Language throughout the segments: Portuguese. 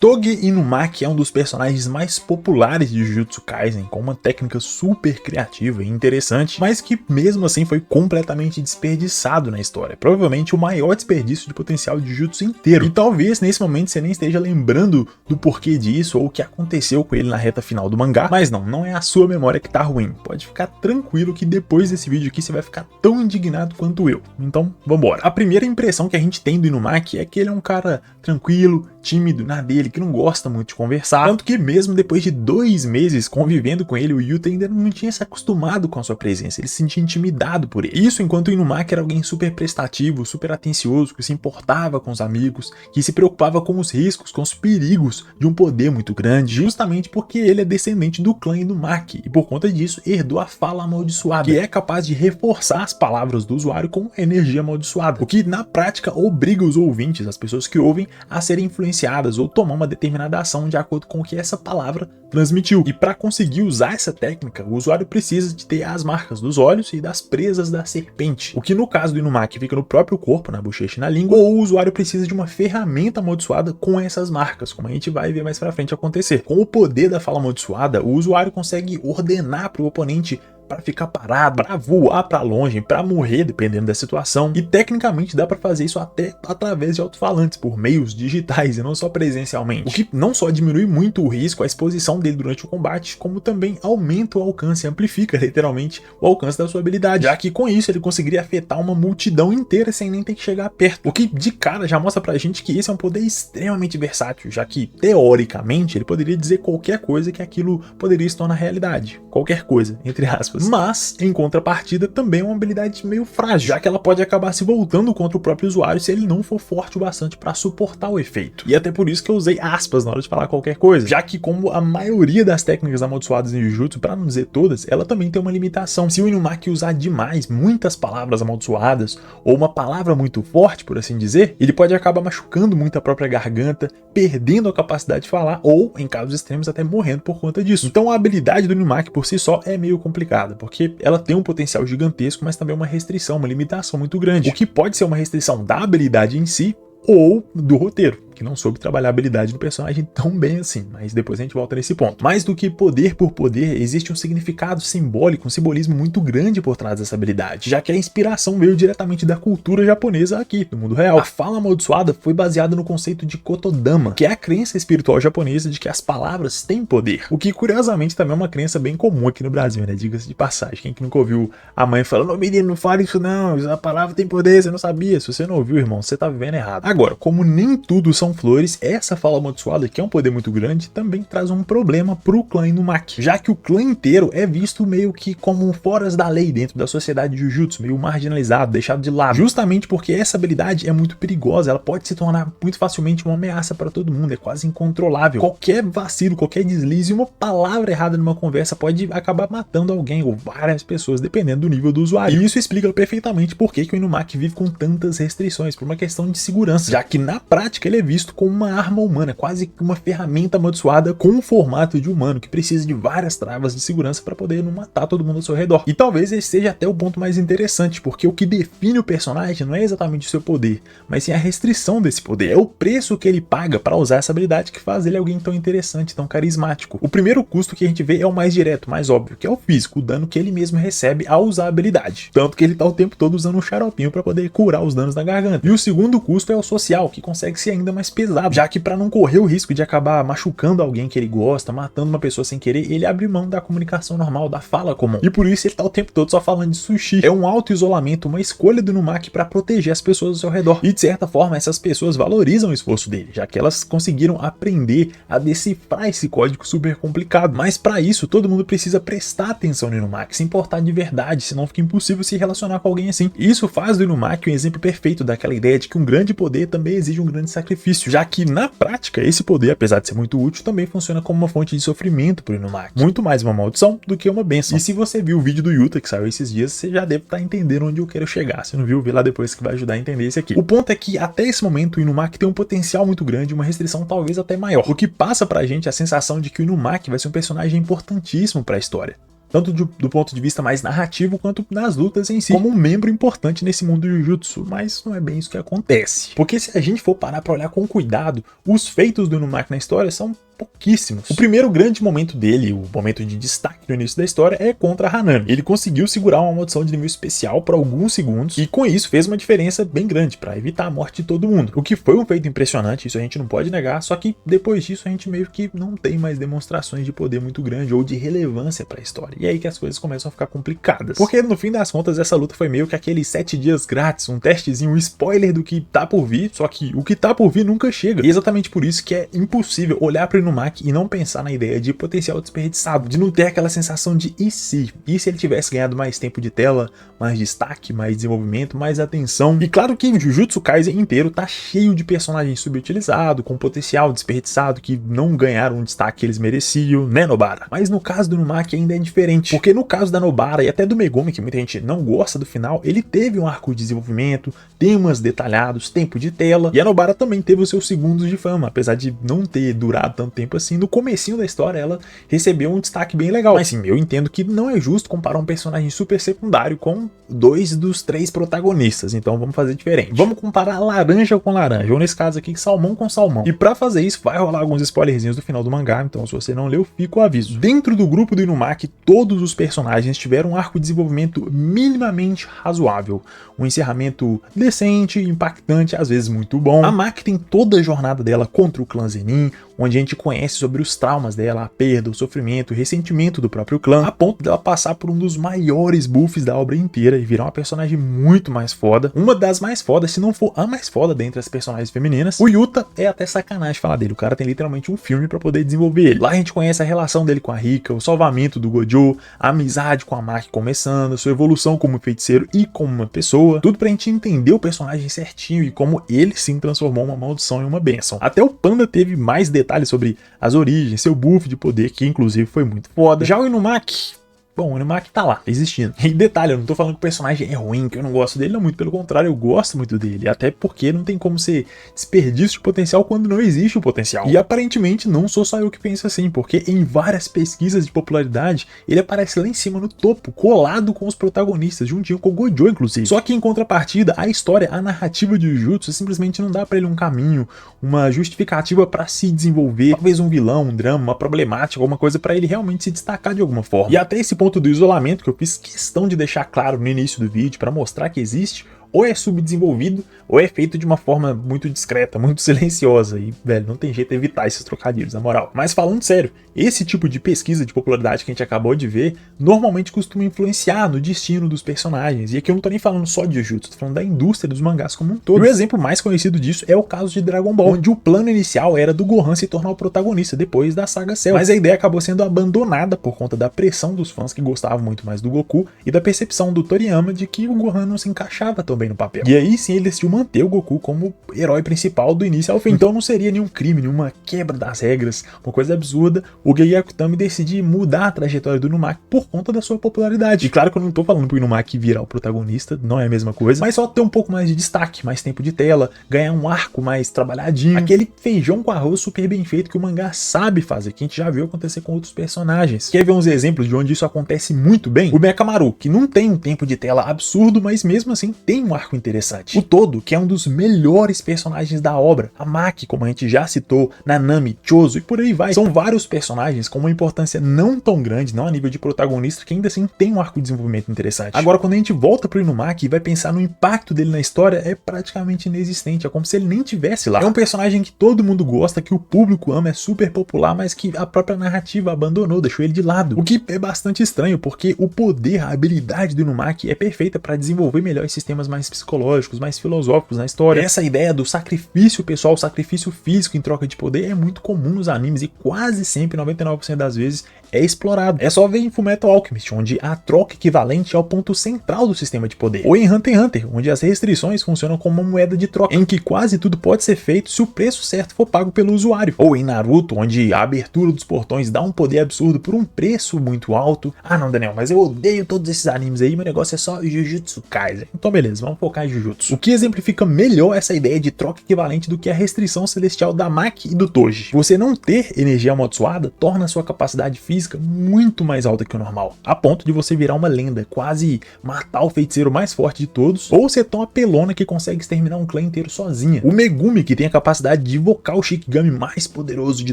Toge Inumaki é um dos personagens mais populares de Jujutsu Kaisen, com uma técnica super criativa e interessante, mas que mesmo assim foi completamente desperdiçado na história. Provavelmente o maior desperdício de potencial de Jujutsu inteiro. E talvez nesse momento você nem esteja lembrando do porquê disso ou o que aconteceu com ele na reta final do mangá, mas não é a sua memória que tá ruim. Pode ficar tranquilo que depois desse vídeo aqui você vai ficar tão indignado quanto eu. Então vambora. A primeira impressão que a gente tem do Inumaki é que ele é um cara tranquilo, tímido, na dele, que não gosta muito de conversar, tanto que mesmo depois de 2 meses convivendo com ele, o Yuta ainda não tinha se acostumado com a sua presença, ele se sentia intimidado por ele. Isso enquanto o Inumaki era alguém super prestativo, super atencioso, que se importava com os amigos, que se preocupava com os riscos, com os perigos de um poder muito grande, justamente porque ele é descendente do clã Inumaki, e por conta disso herdou a fala amaldiçoada, que é capaz de reforçar as palavras do usuário com energia amaldiçoada, o que na prática obriga os ouvintes, as pessoas que ouvem, a serem influenciadas ou tomar uma determinada ação de acordo com o que essa palavra transmitiu. E para conseguir usar essa técnica, o usuário precisa de ter as marcas dos olhos e das presas da serpente, o que no caso do Inumaki fica no próprio corpo, na bochecha e na língua, ou o usuário precisa de uma ferramenta amaldiçoada com essas marcas, como a gente vai ver mais pra frente acontecer. Com o poder da fala amaldiçoada, o usuário consegue ordenar para o oponente para ficar parado, para voar para longe, para morrer, dependendo da situação. E tecnicamente dá para fazer isso até através de alto-falantes, por meios digitais e não só presencialmente. O que não só diminui muito o risco, a exposição dele durante o combate, como também aumenta o alcance, amplifica literalmente o alcance da sua habilidade, já que com isso ele conseguiria afetar uma multidão inteira sem nem ter que chegar perto. O que de cara já mostra pra gente que esse é um poder extremamente versátil, já que teoricamente ele poderia dizer qualquer coisa que aquilo poderia se tornar realidade. Qualquer coisa, entre aspas. Mas, em contrapartida, também é uma habilidade meio frágil, já que ela pode acabar se voltando contra o próprio usuário se ele não for forte o bastante para suportar o efeito. E até por isso que eu usei aspas na hora de falar qualquer coisa, já que como a maioria das técnicas amaldiçoadas em Jujutsu, para não dizer todas, ela também tem uma limitação. Se o Inumaki usar demais muitas palavras amaldiçoadas, ou uma palavra muito forte, por assim dizer, ele pode acabar machucando muito a própria garganta, perdendo a capacidade de falar, ou, em casos extremos, até morrendo por conta disso. Então a habilidade do Inumaki por si só é meio complicada, porque ela tem um potencial gigantesco, mas também uma restrição, uma limitação muito grande, o que pode ser uma restrição da habilidade em si, ou do roteiro, que não soube trabalhar a habilidade do personagem tão bem assim, mas depois a gente volta nesse ponto. Mais do que poder por poder, existe um significado simbólico, um simbolismo muito grande por trás dessa habilidade, já que a inspiração veio diretamente da cultura japonesa aqui, no mundo real. A fala amaldiçoada foi baseada no conceito de Kotodama, que é a crença espiritual japonesa de que as palavras têm poder, o que curiosamente também é uma crença bem comum aqui no Brasil, né? Diga-se de passagem. Quem que nunca ouviu a mãe falando, menino, não fale isso não, a palavra tem poder, você não sabia. Se você não ouviu, irmão, você tá vivendo errado. Agora, como nem tudo são flores, essa fala amaldiçoada, que é um poder muito grande, também traz um problema pro clã Inumaki, já que o clã inteiro é visto meio que como foras da lei dentro da sociedade de Jujutsu, meio marginalizado, deixado de lado, justamente porque essa habilidade é muito perigosa, ela pode se tornar muito facilmente uma ameaça para todo mundo, é quase incontrolável. Qualquer vacilo, qualquer deslize, uma palavra errada numa conversa pode acabar matando alguém ou várias pessoas, dependendo do nível do usuário. E isso explica perfeitamente por que o Inumaki vive com tantas restrições, por uma questão de segurança, já que na prática ele é visto como uma arma humana, quase uma ferramenta amaldiçoada com o formato de humano, que precisa de várias travas de segurança para poder não matar todo mundo ao seu redor. E talvez esse seja até o ponto mais interessante, porque o que define o personagem não é exatamente o seu poder, mas sim a restrição desse poder. É o preço que ele paga para usar essa habilidade que faz ele alguém tão interessante, tão carismático. O primeiro custo que a gente vê é o mais direto, mais óbvio, que é o físico, o dano que ele mesmo recebe ao usar a habilidade. Tanto que ele tá o tempo todo usando um xaropinho para poder curar os danos na garganta. E o segundo custo é o social, que consegue ser ainda mais pesado, já que para não correr o risco de acabar machucando alguém que ele gosta, matando uma pessoa sem querer, ele abre mão da comunicação normal, da fala comum. E por isso ele tá o tempo todo só falando de sushi. É um auto-isolamento, uma escolha do Inumaki para proteger as pessoas ao seu redor. E de certa forma essas pessoas valorizam o esforço dele, já que elas conseguiram aprender a decifrar esse código super complicado. Mas para isso todo mundo precisa prestar atenção no Inumaki, se importar de verdade, senão fica impossível se relacionar com alguém assim. E isso faz do Inumaki um exemplo perfeito daquela ideia de que um grande poder também exige um grande sacrifício, já que na prática esse poder, apesar de ser muito útil, também funciona como uma fonte de sofrimento pro Inumaki. Muito mais uma maldição do que uma bênção. E se você viu o vídeo do Yuta que saiu esses dias, você já deve estar entendendo onde eu quero chegar. Se não viu, vê lá depois que vai ajudar a entender isso aqui. O ponto é que até esse momento o Inumaki tem um potencial muito grande, uma restrição talvez até maior, o que passa pra gente a sensação de que o Inumaki vai ser um personagem importantíssimo pra história. tanto do ponto de vista mais narrativo quanto nas lutas em si, como um membro importante nesse mundo do Jujutsu, mas não é bem isso que acontece. Porque se a gente for parar pra olhar com cuidado, os feitos do Inumaki na história são pouquíssimos. O primeiro grande momento dele, o momento de destaque no início da história, é contra Hanami. Ele conseguiu segurar uma maldição de nível especial por alguns segundos e com isso fez uma diferença bem grande para evitar a morte de todo mundo. O que foi um feito impressionante, isso a gente não pode negar, só que depois disso a gente meio que não tem mais demonstrações de poder muito grande ou de relevância para a história. E é aí que as coisas começam a ficar complicadas. Porque no fim das contas essa luta foi meio que aqueles 7 dias grátis, um testezinho, um spoiler do que tá por vir, só que o que tá por vir nunca chega. E é exatamente por isso que é impossível olhar para Inumaki e não pensar na ideia de potencial desperdiçado, de não ter aquela sensação de e se ele tivesse ganhado mais tempo de tela, mais destaque, mais desenvolvimento, mais atenção. E claro que o Jujutsu Kaisen inteiro tá cheio de personagens subutilizados, com potencial desperdiçado, que não ganharam o destaque que eles mereciam, né, Nobara? Mas no caso do Inumaki ainda é diferente, porque no caso da Nobara e até do Megumi, que muita gente não gosta do final, ele teve um arco de desenvolvimento, temas detalhados, tempo de tela, e a Nobara também teve os seus segundos de fama, apesar de não ter durado tanto tempo assim. No comecinho da história ela recebeu um destaque bem legal, mas sim, eu entendo que não é justo comparar um personagem super secundário com 2 dos 3 protagonistas, então vamos fazer diferente. Vamos comparar laranja com laranja, ou nesse caso aqui salmão com salmão. E pra fazer isso vai rolar alguns spoilerzinhos do final do mangá, então se você não leu, fica o aviso. Dentro do grupo do Inumaki, todos os personagens tiveram um arco de desenvolvimento minimamente razoável, um encerramento decente, impactante, às vezes muito bom. A Maki tem toda a jornada dela contra o clã Zenin, onde a gente conhece sobre os traumas dela, a perda, o sofrimento, o ressentimento do próprio clã, a ponto dela passar por um dos maiores buffs da obra inteira e virar uma personagem muito mais foda, uma das mais fodas, se não for a mais foda dentre as personagens femininas. O Yuta é até sacanagem falar dele, o cara tem literalmente um filme pra poder desenvolver ele. Lá a gente conhece a relação dele com a Rika, o salvamento do Gojo, a amizade com a Maki começando, sua evolução como feiticeiro e como uma pessoa, tudo pra gente entender o personagem certinho e como ele sim transformou uma maldição em uma bênção. Até o Panda teve mais detalhes sobre as origens, seu buff de poder, que inclusive foi muito foda. Já o Inumaki, bom, o Inumaki tá lá, existindo. E detalhe, eu não tô falando que o personagem é ruim, que eu não gosto dele, não, muito pelo contrário, eu gosto muito dele, até porque não tem como ser desperdício de potencial quando não existe o potencial. E aparentemente não sou só eu que penso assim, porque em várias pesquisas de popularidade, ele aparece lá em cima no topo, colado com os protagonistas, juntinho com o Gojo, inclusive. Só que em contrapartida, a história, a narrativa de Jujutsu simplesmente não dá pra ele um caminho, uma justificativa pra se desenvolver, talvez um vilão, um drama, uma problemática, alguma coisa pra ele realmente se destacar de alguma forma. E até esse ponto do isolamento que eu fiz questão de deixar claro no início do vídeo para mostrar que existe, ou é subdesenvolvido, ou é feito de uma forma muito discreta, muito silenciosa. E, velho, não tem jeito de evitar esses trocadilhos, na moral. Mas falando sério, esse tipo de pesquisa de popularidade que a gente acabou de ver, normalmente costuma influenciar no destino dos personagens. E aqui eu não tô nem falando só de Jujutsu, tô falando da indústria dos mangás como um todo. E o exemplo mais conhecido disso é o caso de Dragon Ball, onde o plano inicial era do Gohan se tornar o protagonista depois da saga Cell. Mas a ideia acabou sendo abandonada por conta da pressão dos fãs que gostavam muito mais do Goku e da percepção do Toriyama de que o Gohan não se encaixava tão bem no papel. E aí sim ele decidiu manter o Goku como herói principal do início ao fim. Então não seria nenhum crime, nenhuma quebra das regras, uma coisa absurda, o Gege Akutami decidir mudar a trajetória do Inumaki por conta da sua popularidade. E claro que eu não tô falando pro Inumaki virar o protagonista, não é a mesma coisa, mas só ter um pouco mais de destaque, mais tempo de tela, ganhar um arco mais trabalhadinho, aquele feijão com arroz super bem feito que o mangá sabe fazer, que a gente já viu acontecer com outros personagens. Quer ver uns exemplos de onde isso acontece muito bem? O Mekamaru, que não tem um tempo de tela absurdo, mas mesmo assim tem um arco interessante. O Todo, que é um dos melhores personagens da obra. A Maki, como a gente já citou, Nanami, Chozo e por aí vai. São vários personagens com uma importância não tão grande, não a nível de protagonista, que ainda assim tem um arco de desenvolvimento interessante. Agora, quando a gente volta pro Inumaki e vai pensar no impacto dele na história, é praticamente inexistente. É como se ele nem tivesse lá. É um personagem que todo mundo gosta, que o público ama, é super popular, mas que a própria narrativa abandonou, deixou ele de lado. O que é bastante estranho, porque o poder, a habilidade do Inumaki é perfeita para desenvolver melhor esses temas mais psicológicos, mais filosóficos na história. Essa ideia do sacrifício pessoal, sacrifício físico em troca de poder é muito comum nos animes e quase sempre, 99% das vezes, é explorado. É só ver em Fullmetal Alchemist, onde a troca equivalente é o ponto central do sistema de poder. Ou em Hunter x Hunter, onde as restrições funcionam como uma moeda de troca, em que quase tudo pode ser feito se o preço certo for pago pelo usuário. Ou em Naruto, onde a abertura dos portões dá um poder absurdo por um preço muito alto. Ah não, Daniel, mas eu odeio todos esses animes aí, meu negócio é só Jujutsu Kaisen. Então beleza, vamos focar em Jujutsu. O que exemplifica melhor essa ideia de troca equivalente do que a restrição celestial da Maki e do Toji. Você não ter energia amaldiçoada torna a sua capacidade física física muito mais alta que o normal, a ponto de você virar uma lenda, quase matar o feiticeiro mais forte de todos, ou ser tão apelona que consegue exterminar um clã inteiro sozinha. O Megumi, que tem a capacidade de invocar o Shikigami mais poderoso de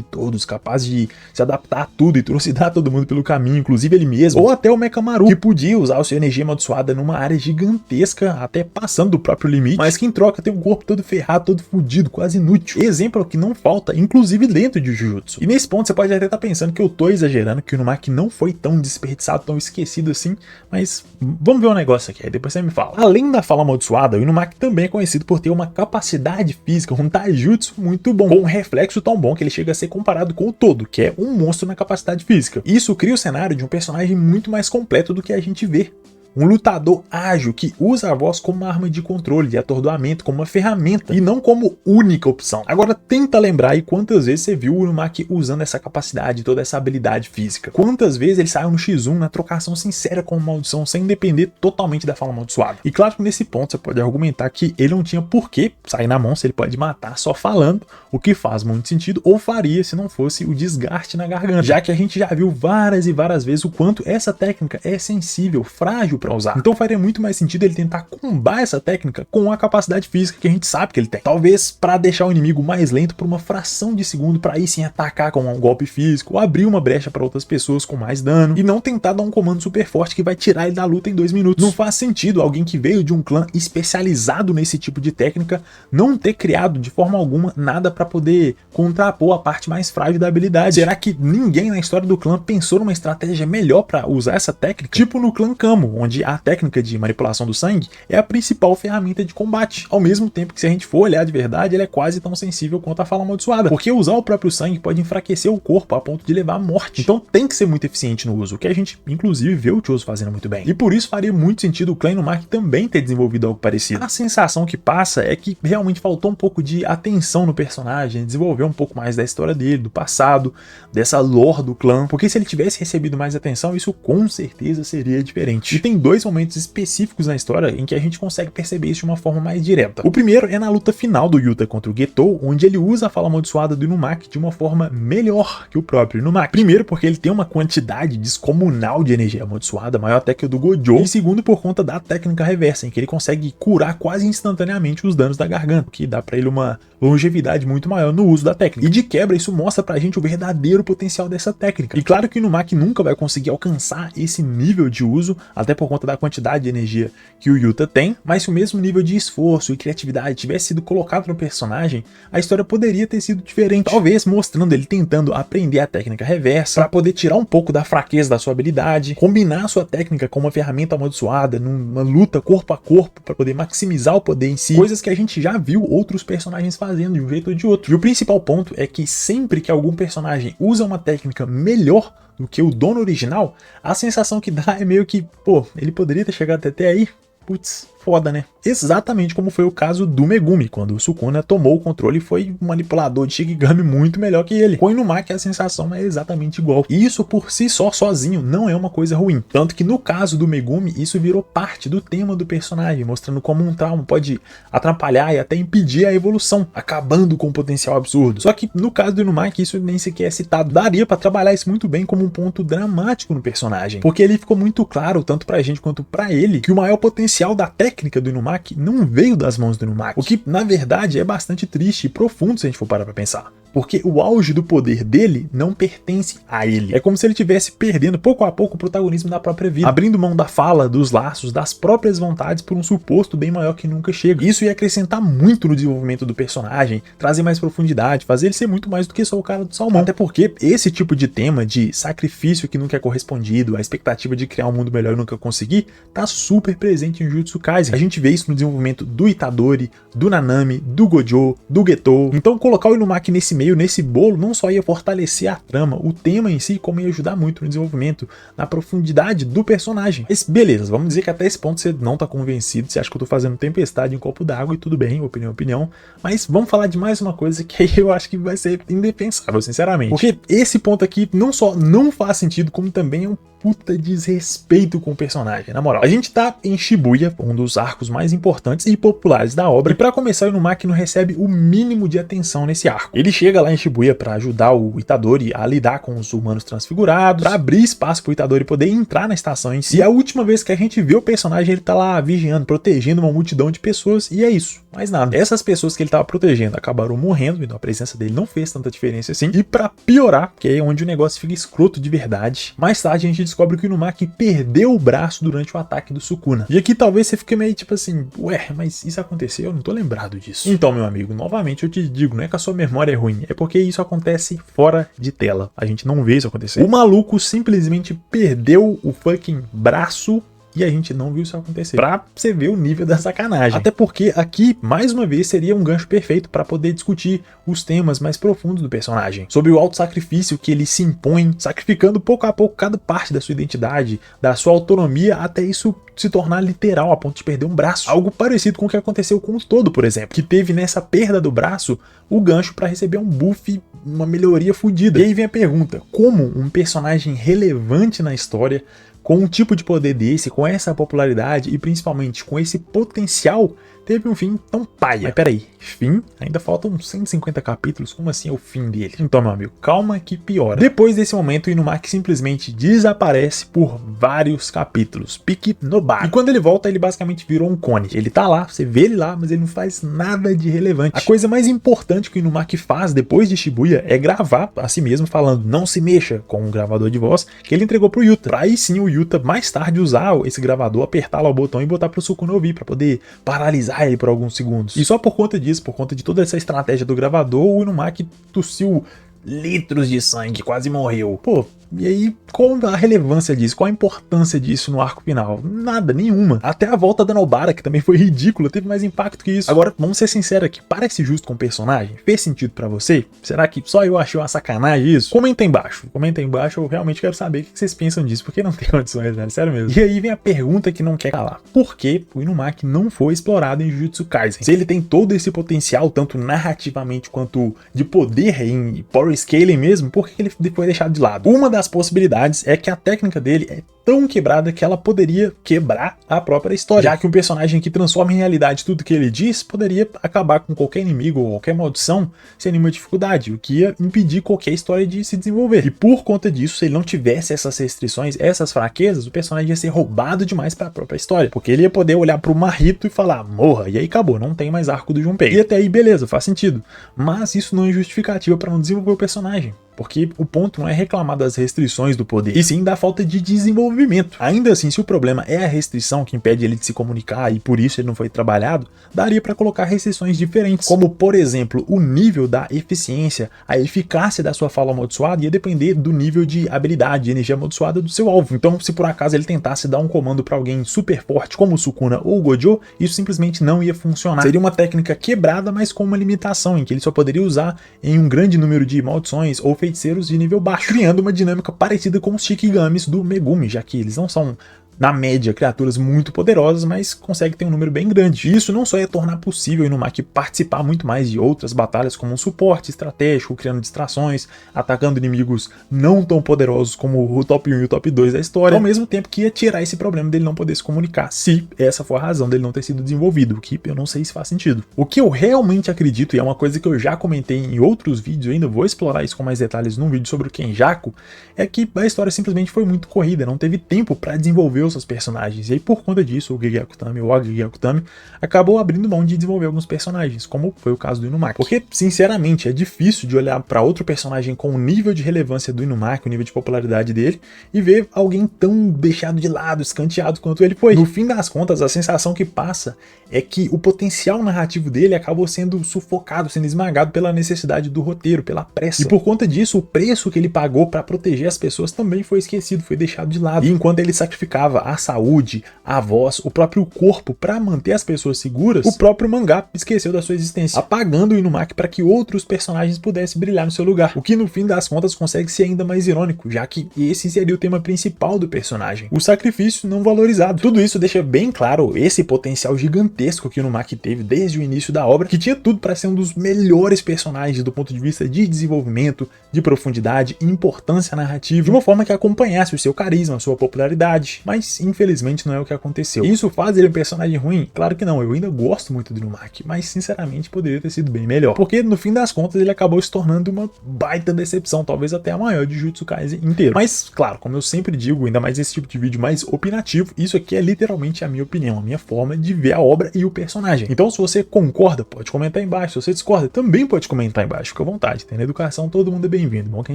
todos, capaz de se adaptar a tudo e trucidar todo mundo pelo caminho, inclusive ele mesmo, ou até o Mekamaru, que podia usar a sua energia amaldiçoada numa área gigantesca, até passando do próprio limite, mas que em troca tem um corpo todo ferrado, todo fudido, quase inútil. Exemplo que não falta, inclusive dentro de Jujutsu. E nesse ponto você pode até estar pensando que eu tô exagerando, que o Inumaki não foi tão desperdiçado, tão esquecido assim, mas vamos ver um negócio aqui, aí depois você me fala. Além da fala amaldiçoada, o Inumaki também é conhecido por ter uma capacidade física, um taijutsu muito bom, com um reflexo tão bom que ele chega a ser comparado com o Todo, que é um monstro na capacidade física. Isso cria o cenário de um personagem muito mais completo do que a gente vê. Um lutador ágil que usa a voz como uma arma de controle, de atordoamento, como uma ferramenta e não como única opção. Agora tenta lembrar aí quantas vezes você viu o Inumaki usando essa capacidade, toda essa habilidade física. Quantas vezes ele saiu no X1 na trocação sincera com uma maldição sem depender totalmente da fala amaldiçoada. E claro que nesse ponto você pode argumentar que ele não tinha por que sair na mão se ele pode matar só falando, o que faz muito sentido, ou faria se não fosse o desgaste na garganta, já que a gente já viu várias e várias vezes o quanto essa técnica é sensível, frágil para usar. Então faria muito mais sentido ele tentar combar essa técnica com a capacidade física que a gente sabe que ele tem. Talvez para deixar o inimigo mais lento por uma fração de segundo, para aí sim atacar com um golpe físico, ou abrir uma brecha para outras pessoas com mais dano, e não tentar dar um comando super forte que vai tirar ele da luta em 2 minutos. Não faz sentido alguém que veio de um clã especializado nesse tipo de técnica não ter criado de forma alguma nada para poder contrapor a parte mais frágil da habilidade. Será que ninguém na história do clã pensou numa estratégia melhor para usar essa técnica? Tipo no clã Kamo, onde a técnica de manipulação do sangue é a principal ferramenta de combate, ao mesmo tempo que, se a gente for olhar de verdade, ele é quase tão sensível quanto a fala amaldiçoada, porque usar o próprio sangue pode enfraquecer o corpo a ponto de levar à morte. Então tem que ser muito eficiente no uso, o que a gente inclusive vê o Choso fazendo muito bem. E por isso faria muito sentido o clã Inumaki também ter desenvolvido algo parecido. A sensação que passa é que realmente faltou um pouco de atenção no personagem, desenvolver um pouco mais da história dele, do passado, dessa lore do clã, porque se ele tivesse recebido mais atenção, isso com certeza seria diferente. E tem 2 momentos específicos na história em que a gente consegue perceber isso de uma forma mais direta. O primeiro é na luta final do Yuta contra o Getou, onde ele usa a fala amaldiçoada do Inumaki de uma forma melhor que o próprio Inumaki. Primeiro porque ele tem uma quantidade descomunal de energia amaldiçoada, maior até que o do Gojo, e segundo por conta da técnica reversa, em que ele consegue curar quase instantaneamente os danos da garganta, o que dá pra ele uma longevidade muito maior no uso da técnica. E de quebra isso mostra pra gente o verdadeiro potencial dessa técnica. E claro que o Inumaki nunca vai conseguir alcançar esse nível de uso, até por conta da quantidade de energia que o Yuta tem, mas se o mesmo nível de esforço e criatividade tivesse sido colocado no personagem, a história poderia ter sido diferente, talvez mostrando ele tentando aprender a técnica reversa para poder tirar um pouco da fraqueza da sua habilidade, combinar a sua técnica com uma ferramenta amaldiçoada numa luta corpo a corpo para poder maximizar o poder em si, coisas que a gente já viu outros personagens fazendo de um jeito ou de outro. E o principal ponto é que sempre que algum personagem usa uma técnica melhor do que o dono original, a sensação que dá é meio que, pô, ele poderia ter chegado até aí? Putz, foda, né? Exatamente como foi o caso do Megumi, quando o Sukuna tomou o controle e foi um manipulador de Shikigami muito melhor que ele. Com o Inumaki a sensação é exatamente igual. E isso por si só, sozinho, não é uma coisa ruim. Tanto que no caso do Megumi, isso virou parte do tema do personagem, mostrando como um trauma pode atrapalhar e até impedir a evolução, acabando com um potencial absurdo. Só que no caso do Inumaki, isso nem sequer é citado. Daria pra trabalhar isso muito bem como um ponto dramático no personagem, porque ele ficou muito claro, tanto pra gente quanto pra ele, que o maior potencial da técnica do Inumaki não veio das mãos do Inumaki, o que na verdade é bastante triste e profundo se a gente for parar pra pensar. Porque o auge do poder dele não pertence a ele. É como se ele estivesse perdendo pouco a pouco o protagonismo da própria vida, abrindo mão da fala, dos laços, das próprias vontades por um suposto bem maior que nunca chega. Isso ia acrescentar muito no desenvolvimento do personagem, trazer mais profundidade, fazer ele ser muito mais do que só o cara do salmão. Até porque esse tipo de tema de sacrifício que nunca é correspondido, a expectativa de criar um mundo melhor e nunca conseguir, tá super presente em Jujutsu Kaisen. A gente vê isso no desenvolvimento do Itadori, do Nanami, do Gojo, do Getou. Então colocar o Inumaki nesse meio, nesse bolo, não só ia fortalecer a trama, o tema em si, como ia ajudar muito no desenvolvimento, na profundidade do personagem. Mas beleza, vamos dizer que até esse ponto você não tá convencido, você acha que eu tô fazendo tempestade em um copo d'água e tudo bem, opinião, mas vamos falar de mais uma coisa que aí eu acho que vai ser indefensável, sinceramente. Porque esse ponto aqui não só não faz sentido, como também é um puta desrespeito com o personagem, na moral. A gente tá em Shibuya, um dos arcos mais importantes e populares da obra, e pra começar o Inumaki não recebe o mínimo de atenção nesse arco. Ele chega lá em Shibuya pra ajudar o Itadori a lidar com os humanos transfigurados, pra abrir espaço pro Itadori poder entrar na estação em si. E a última vez que a gente vê o personagem, ele tá lá vigiando, protegendo uma multidão de pessoas, e é isso, mais nada. Essas pessoas que ele tava protegendo acabaram morrendo, então a presença dele não fez tanta diferença assim. E pra piorar, que é onde o negócio fica escroto de verdade, mais tarde a gente descobre que o Inumaki perdeu o braço durante o ataque do Sukuna. E aqui talvez você fique meio tipo assim, ué, mas isso aconteceu? Eu não tô lembrado disso. Então, meu amigo, novamente eu te digo, não é que a sua memória é ruim, é porque isso acontece fora de tela. A gente não vê isso acontecer. O maluco simplesmente perdeu o fucking braço e a gente não viu isso acontecer. Pra você ver o nível da sacanagem. Até porque aqui, mais uma vez, seria um gancho perfeito para poder discutir os temas mais profundos do personagem. Sobre o auto-sacrifício que ele se impõe, sacrificando pouco a pouco cada parte da sua identidade, da sua autonomia, até isso se tornar literal a ponto de perder um braço. Algo parecido com o que aconteceu com o Todo, por exemplo, que teve nessa perda do braço o gancho para receber um buff, uma melhoria fodida. E aí vem a pergunta, como um personagem relevante na história, com um tipo de poder desse, com essa popularidade e principalmente com esse potencial, teve um fim tão paia? Mas peraí, fim? Ainda faltam uns 150 capítulos, como assim é o fim dele? Então, meu amigo, calma que piora. Depois desse momento, o Inumaki simplesmente desaparece por vários capítulos, pique no bar. E quando ele volta, ele basicamente virou um cone. Ele tá lá, você vê ele lá, mas ele não faz nada de relevante. A coisa mais importante que o Inumaki faz depois de Shibuya é gravar a si mesmo falando não se mexa com um gravador de voz que ele entregou pro Yuta. Pra aí sim o Yuta mais tarde usar esse gravador, apertar lá o botão e botar pro Sukuna ouvir, pra poder paralisar ele por alguns segundos. E só por conta disso, por conta de toda essa estratégia do gravador, o Inumaki tossiu litros de sangue, quase morreu. Pô, e aí, qual a relevância disso? Qual a importância disso no arco final? Nada, nenhuma. Até a volta da Nobara, que também foi ridícula, teve mais impacto que isso. Agora, vamos ser sinceros aqui, parece justo com o personagem? Fez sentido pra você? Será que só eu achei uma sacanagem isso? Comenta aí embaixo, eu realmente quero saber o que vocês pensam disso, porque não tem condições, né? Sério mesmo. E aí vem a pergunta que não quer calar. Por que o Inumaki não foi explorado em Jujutsu Kaisen? Se ele tem todo esse potencial, tanto narrativamente quanto de poder em power scaling mesmo, por que ele foi deixado de lado? Uma das possibilidades é que a técnica dele é tão quebrada que ela poderia quebrar a própria história, já que um personagem que transforma em realidade tudo que ele diz poderia acabar com qualquer inimigo ou qualquer maldição sem nenhuma dificuldade, o que ia impedir qualquer história de se desenvolver. E por conta disso, se ele não tivesse essas restrições, essas fraquezas, o personagem ia ser roubado demais para a própria história, porque ele ia poder olhar para o Marrito e falar, morra, e aí acabou, não tem mais arco do Junpei. E até aí, beleza, faz sentido. Mas isso não é justificativa para não desenvolver o personagem. Porque o ponto não é reclamar das restrições do poder, e sim da falta de desenvolvimento. Ainda assim, se o problema é a restrição que impede ele de se comunicar e por isso ele não foi trabalhado, daria para colocar restrições diferentes, como por exemplo, o nível da eficiência, a eficácia da sua fala amaldiçoada ia depender do nível de habilidade, de energia amaldiçoada do seu alvo. Então, se por acaso ele tentasse dar um comando para alguém super forte como o Sukuna ou o Gojo, isso simplesmente não ia funcionar. Seria uma técnica quebrada, mas com uma limitação, em que ele só poderia usar em um grande número de maldições ou feiticeiros de nível baixo, criando uma dinâmica parecida com os Shikigamis do Megumi, já que eles não são, na média, criaturas muito poderosas, mas consegue ter um número bem grande. E isso não só ia tornar possível o Inumaki participar muito mais de outras batalhas como um suporte estratégico, criando distrações, atacando inimigos não tão poderosos como o top 1 e o top 2 da história, ao mesmo tempo que ia tirar esse problema dele não poder se comunicar, se essa for a razão dele não ter sido desenvolvido, o que eu não sei se faz sentido. O que eu realmente acredito, e é uma coisa que eu já comentei em outros vídeos, ainda vou explorar isso com mais detalhes num vídeo sobre o Kenjaku, é que a história simplesmente foi muito corrida, não teve tempo para desenvolver os seus personagens, e aí por conta disso o Gege Akutami, ou a Gege Akutami, acabou abrindo mão de desenvolver alguns personagens, como foi o caso do Inumaki. Porque, sinceramente, é difícil de olhar para outro personagem com o nível de relevância do Inumaki, o nível de popularidade dele, e ver alguém tão deixado de lado, escanteado quanto ele foi. No fim das contas, a sensação que passa é que o potencial narrativo dele acabou sendo sufocado, sendo esmagado pela necessidade do roteiro, pela pressa. E por conta disso, o preço que ele pagou para proteger as pessoas também foi esquecido, foi deixado de lado. E enquanto ele sacrificava usava a saúde, a voz, o próprio corpo para manter as pessoas seguras, o próprio mangá esqueceu da sua existência, apagando o Inumaki para que outros personagens pudessem brilhar no seu lugar, o que no fim das contas consegue ser ainda mais irônico, já que esse seria o tema principal do personagem, o sacrifício não valorizado. Tudo isso deixa bem claro esse potencial gigantesco que o Inumaki teve desde o início da obra, que tinha tudo para ser um dos melhores personagens do ponto de vista de desenvolvimento, de profundidade e importância narrativa, de uma forma que acompanhasse o seu carisma, a sua popularidade, mas infelizmente não é o que aconteceu. E isso faz ele um personagem ruim? Claro que não, eu ainda gosto muito do Inumaki, mas sinceramente poderia ter sido bem melhor, porque no fim das contas ele acabou se tornando uma baita decepção, talvez até a maior de Jujutsu Kaisen inteiro. Mas claro, como eu sempre digo, ainda mais esse tipo de vídeo mais opinativo, isso aqui é literalmente a minha opinião, a minha forma de ver a obra e o personagem. Então se você concorda, pode comentar aí embaixo, se você discorda, também pode comentar aí embaixo, fica à vontade, tem na educação, todo mundo é bem-vindo, bom que a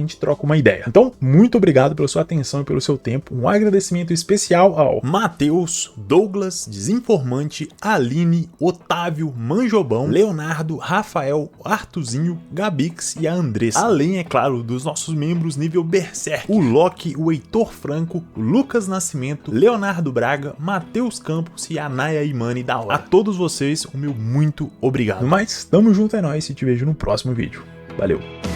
gente troca uma ideia. Então, muito obrigado pela sua atenção e pelo seu tempo, um agradecimento especial ao Matheus, Douglas, Desinformante, Aline, Otávio, Manjobão, Leonardo, Rafael, Artuzinho, Gabix e a Andressa. Além, é claro, dos nossos membros nível Berserk, o Loki, o Heitor Franco, o Lucas Nascimento, Leonardo Braga, Matheus Campos e a Naya Imani da hora. A todos vocês, o meu muito obrigado. Mas, tamo junto, é nóis, e te vejo no próximo vídeo. Valeu!